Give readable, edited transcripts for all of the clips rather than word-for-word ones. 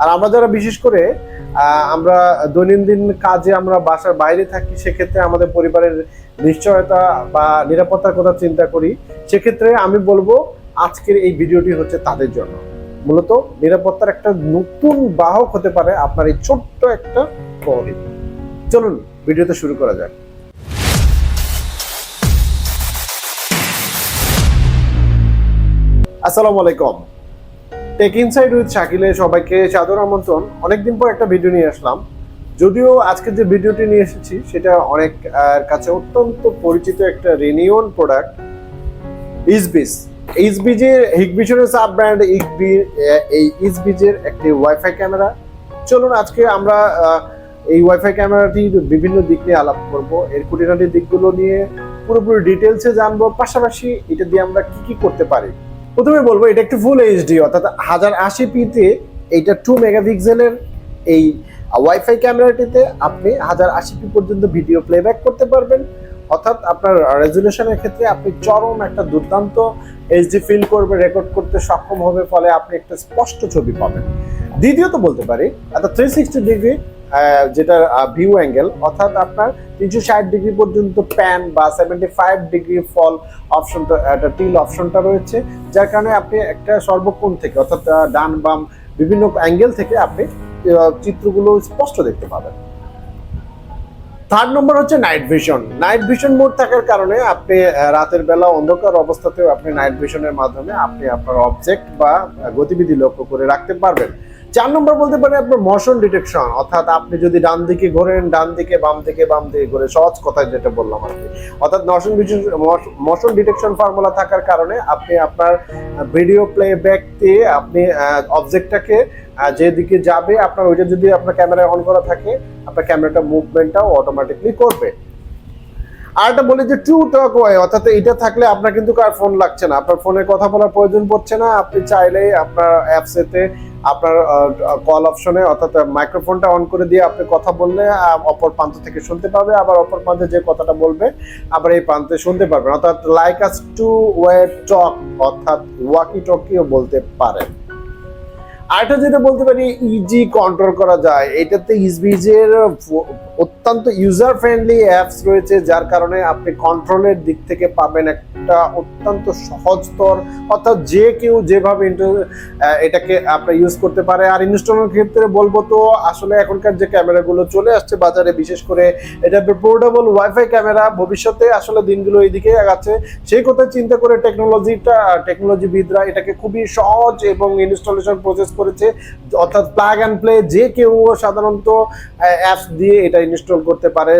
আর আমরা যারা বিশেষ করে আমরা দৈনন্দিন কাজে আমরা বাসার বাইরে থাকি, সেক্ষেত্রে আমাদের পরিবারের নিশ্চয়তা বা নিরাপত্তার কথা চিন্তা করি, সেক্ষেত্রে আমি বলবো আজকের এই ভিডিওটি হচ্ছে তাদের জন্য। মূলত নিরাপত্তার একটা নতুন বাহক হতে পারে আপনার এই ছোট্ট একটা ঘড়ি। চলুন ভিডিওতে শুরু করা যাক। আসসালামু আলাইকুম। টেক ইনসাইড উইথ শাকিলে সবাইকে সাদর আমন্ত্রণ। অনেকদিন পর একটা ভিডিও নিয়ে আসলাম। যদিও আজকে যে ভিডিওটি নিয়ে এসেছি সেটা অনেক কাছে অত্যন্ত পরিচিত একটা রিনিউন প্রোডাক্ট, ইসবিজ। ইসবিজের হিগবিশনের সাব ব্র্যান্ড এই ইসবিজের একটি ওয়াইফাই ক্যামেরা। চলুন আজকে আমরা এই ওয়াইফাই ক্যামেরাটির বিভিন্ন দিক নিয়ে আলাপ করব, এর খুঁটিনাটি দিকগুলো নিয়ে পুরোপুরি ডিটেলসে জানবো, পাশাপাশি এটা দিয়ে আমরা কি কি করতে পারি। প্রথমে বলবো এটা একটি ফুল এইচডি অর্থাৎ 1080p-তে এইটা 2 মেগাপিক্সেলের এই ওয়াইফাই ক্যামেরাটিতে আপনি 1080p পর্যন্ত ভিডিও প্লেব্যাক করতে পারবেন। অর্থাৎ আপনার রেজুলেশনের ক্ষেত্রে আপনি চরম একটা দুর্দান্ত এইচডি ফিল করবে, রেকর্ড করতে সক্ষম হবে, ফলে আপনি একটা স্পষ্ট ছবি পাবেন। দ্বিতীয়ত বলতে পারি অর্থাৎ 360 ডিগ্রি যেটা ভিউ অ্যাঙ্গেল, অর্থাৎ আপনার 360 ডিগ্রি পর্যন্ত প্যান বা 75 ডিগ্রি ফল অপশনটা, একটা টিল অপশনটা রয়েছে, যার কারণে আপনি একটা সর্বকোণ থেকে অর্থাৎ ডান বাম বিভিন্ন অ্যাঙ্গেল থেকে আপনি চিত্রগুলো স্পষ্ট দেখতে পাবেন। থার্ড নম্বর হচ্ছে night vision. Night vision mode থাকার কারণে আপনি রাতের বেলা অন্ধকার অবস্থাতেও আপনি নাইট ভিশনের মাধ্যমে আপনি আপনার অবজেক্ট বা গতিবিধি লক্ষ্য করে রাখতে পারবেন। 4 নম্বর বলতে পারেন আপনার মোশন ডিটেকশন, অর্থাৎ আপনি যদি ডান দিকে ঘোরেন ডান দিকে, বাম দিকে বাম দিকে ঘুরে, সহজ কথায় যেটা বললাম আর কি, অর্থাৎ মোশন ডিটেকশন ফর্মুলা থাকার কারণে আপনি আপনার ভিডিও প্লেব্যাক দিয়ে আপনি অবজেক্টটাকে যেদিকে যাবে আপনার ওইটা যদি আপনার ক্যামেরা অন করা থাকে, আপনার ক্যামেরাটা মুভমেন্টটাও অটোমেটিকলি করবে। আর একটা বলি যে ট্রু টক ওয়ে, অর্থাৎ এটা থাকলে আপনার কিন্তু কার ফোন লাগছে না, আপনার ফোনে কথা বলার প্রয়োজন পড়ছে না। আপনি চাইলেই আপনার অ্যাপসেতে আপনার কল অপশনে অর্থাৎ মাইক্রোফোনটা অন করে দিয়ে আপনি কথা বললে অপর প্রান্ত থেকে শুনতে পাবে, আবার অপর প্রান্তে যে কথাটা বলবে আবার এই প্রান্তে শুনতে পারবেন, অর্থাৎ লাইক আস টু ওয়ে টক, অর্থাৎ ওয়াকি টকিও বলতে পারেন। আরেকটা যেটা বলতে পারি ইজি কন্ট্রোল করা যায়, এটাতে ইসবিজের অত্যন্ত ইউজার ফ্রেন্ডলি অ্যাপস রয়েছে, যার কারণে আপনি কন্ট্রোলের দিক থেকে পাবেন একটা অত্যন্ত সহজতর, অর্থাৎ যে কেউ যেভাবে এটাকে আপনার ইউজ করতে পারে। আর ইনস্টলের ক্ষেত্রে বলবো তো আসলে এখনকার যে ক্যামেরাগুলো চলে আসছে বাজারে, বিশেষ করে এটা পোর্টেবল ওয়াইফাই ক্যামেরা, ভবিষ্যতে আসলে দিনগুলো এইদিকে আগাচ্ছে, সেই কথা চিন্তা করে টেকনোলজিবিদরা এটাকে খুবই সহজ এবং ইনস্টলেশন প্রসেস করেছে, অর্থাৎ প্লাগ অ্যান্ড প্লে, যে কেউ সাধারণত অ্যাপস দিয়ে এটা ইনস্টল করতে পারে।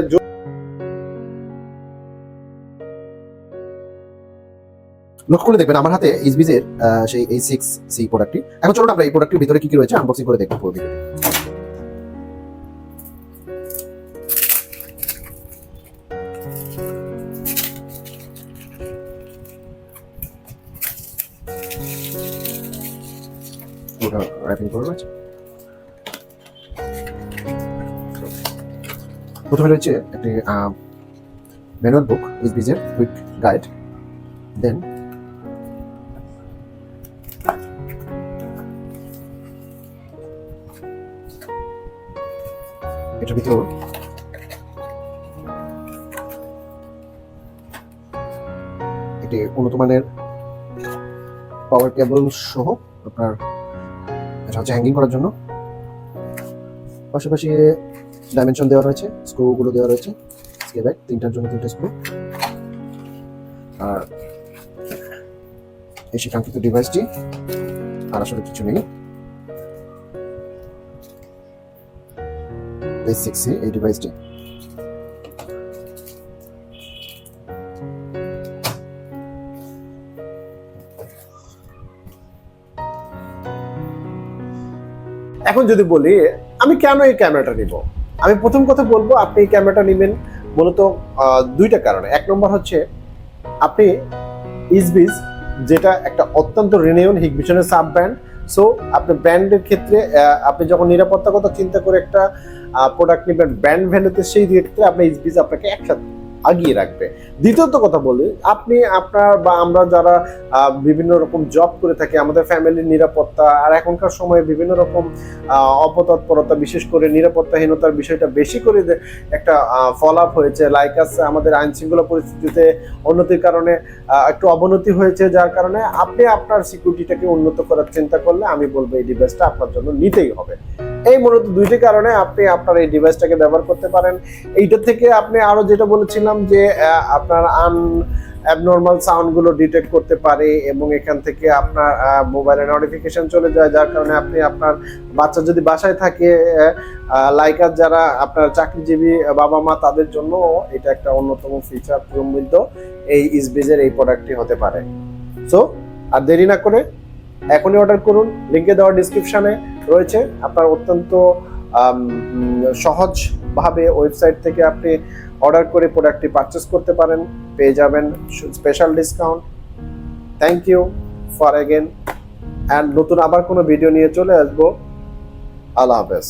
লক্ষ্য করে দেখবেন আমার হাতে ইসবিজের সেই A6C প্রোডাক্টটি। এখন চলুন আমরা এই প্রোডাক্টের ভিতরে কি কি রয়েছে আনবক্সিং করে দেখব পুরো ভিডিও। র্যাপিং করে রয়েছে। প্রথমে রয়েছে একটি ম্যানুয়াল বুক, ইসবিজের কুইক গাইড, দেন এটার ভিতর একটি উন্নত মানের পাওয়ার কেবল সহ আপনার এটা হচ্ছে হ্যাঙ্গিং করার জন্য, পাশাপাশি ডাইমেনশন দেওয়া রয়েছে, স্ক্রুগুলো দেওয়া রয়েছে, স্কেব্যাক 3টার জন্য 3টা স্ক্রু, আর এই শিক্ষাঙ্কিত ডিভাইসটি, আর আসলে কিছু নেই। A6C এই ডিভাইসটি। এখন যদি বলি আমি কেন এই ক্যামেরাটা নিব, আমি প্রথম কথা বলবো আপনি এই ক্যামেরাটা নেবেন মূলত দুইটা কারণে। এক নম্বর হচ্ছে আপনি ইসবিজ যেটা একটা অত্যন্ত রিনিউন হিগবিশনের সাব ব্র্যান্ড, সো আপনি ব্র্যান্ডের ক্ষেত্রে আপনি যখন নিরাপত্তার কথা চিন্তা করে একটা প্রোডাক্ট নেবেন ব্র্যান্ড ভ্যালুতে, সেই ক্ষেত্রে আপনি ইসবিজ আপনাকে একসাথে আগিয়ে রাখবে। দ্বিতীয়ত কথা বলি, আপনি আপনার বা আমরা যারা বিভিন্ন রকম জব করে থাকি, আমাদের ফ্যামিলির নিরাপত্তা আর এখনকার সময়ে বিভিন্ন রকম অপতৎপরতা, বিশেষ করে নিরাপত্তাহীনতার বিষয়টা বেশি করে একটা ফল আপ হয়েছে। লাইক আছে আমাদের আইন শৃঙ্খলা পরিস্থিতিতে উন্নতির কারণে একটু অবনতি হয়েছে, যার কারণে আপনি আপনার সিকিউরিটিটাকে উন্নত করার চিন্তা করলে আমি বলবো এই ডিভাইসটা আপনার জন্য নিতেই হবে। এই মূলত দুইটি কারণে আপনি আপনার এই ডিভাইসটাকে ব্যবহার করতে পারেন। এইটা থেকে আপনি আরো যেটা বলেছিলাম যে আপনার অ্যাবনর্মাল সাউন্ডগুলো ডিটেক্ট করতে পারে এবং এখান থেকে আপনার মোবাইলে নোটিফিকেশন চলে যায়, যার কারণে আপনি আপনার বাচ্চা যদি বাসায় থাকে, লাইকার যারা আপনার চাকরিজীবী বাবা মা, তাদের জন্য এটা একটা অন্যতম ফিচার সমৃদ্ধ এই ইসবিজের এই প্রোডাক্টটি হতে পারে। সো আর দেরি না করে এখনই অর্ডার করুন, লিঙ্কে দেওয়া ডিসক্রিপশনে রয়েছে। আপনার অত্যন্ত সহজভাবে ওয়েবসাইট থেকে আপনি অর্ডার করে প্রোডাক্টটি পারচেস করতে পারেন, পেয়ে যাবেন special discount. Thank you for again, and নতুন আবার কোনো ভিডিও নিয়ে চলে আসবো। আল্লাহ হাফেজ।